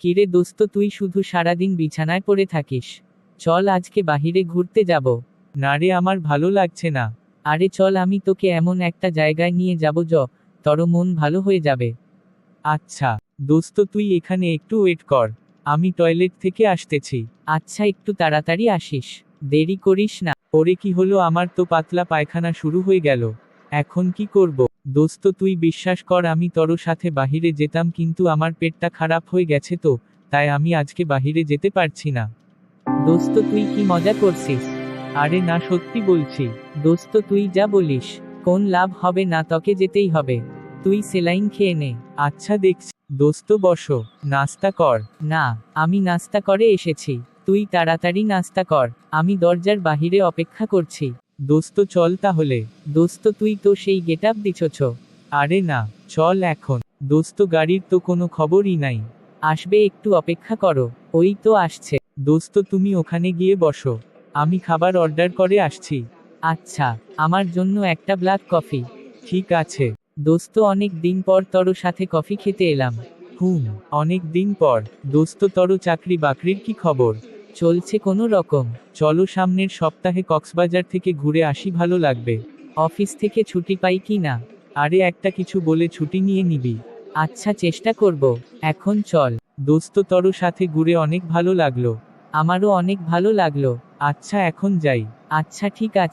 কিরে দোস্ত, তুই শুধু সারাদিন বিছানায় পড়ে থাকিস। চল আজকে বাহিরে ঘুরতে যাব। না রে, আমার ভালো লাগছে না। আরে চল, আমি তোকে এমন একটা জায়গায় নিয়ে যাব তোর মন ভালো হয়ে যাবে। আচ্ছা দোস্ত, তুই এখানে একটু ওয়েট কর, আমি টয়লেট থেকে আসতেছি। আচ্ছা, একটু তাড়াতাড়ি আসিস, দেরি করিস না। ওরে কি হলো, আমার তো পাতলা পায়খানা শুরু হয়ে গেল। এখন কি করব? দোস্ত তুই বিশ্বাস কর, আমি তোর সাথে বাহিরে যেতাম, কিন্তু আমার পেটটা খারাপ হয়ে গেছে তো, তাই আমি আজকে বাহিরে যেতে পারছি না। দোস্ত তুই কি মজা করছিস? আরে না, সত্যি বলছি। দোস্ত তুই যা বলিস, কোন লাভ হবে না, তোকে যেতেই হবে। তুই সেলাইন খেয়ে নে। আচ্ছা দেখছি। দোস্ত বসো, নাস্তা কর। না, আমি নাস্তা করে এসেছি। তুই তাড়াতাড়ি নাস্তা কর, আমি দরজার বাহিরে অপেক্ষা করছি। দোস্ত চল তাহলে। দোস্ত তুই তো সেই গেটআপ দিছছ। আরে না, চল এখন। দোস্ত গাড়ির তো কোনো খবরই নাই। আসবে, একটু অপেক্ষা করো, ওই তো আসছে। দোস্ত তুমি ওখানে গিয়ে বসো, আমি খাবার অর্ডার করে আসছি। আচ্ছা, আমার জন্য একটা ব্ল্যাক কফি। ঠিক আছে। দোস্ত অনেক দিন পর তোর সাথে কফি খেতে এলাম। অনেক দিন পর। দোস্ত তোর চাকরি বাকরির কি খবর? চলছে কোনো রকম। চলো সামনের সপ্তাহে কক্সবাজার থেকে ঘুরে আসি, ভালো লাগবে। অফিস থেকে ছুটি পাই কি না? আরে একটা কিছু বলে ছুটি নিয়ে নিবি। আচ্ছা, চেষ্টা করব। এখন চল। দোস্ত তোর সাথে ঘুরে অনেক ভালো লাগলো। আমারও অনেক ভালো লাগলো। আচ্ছা এখন যাই। আচ্ছা ঠিক আছে।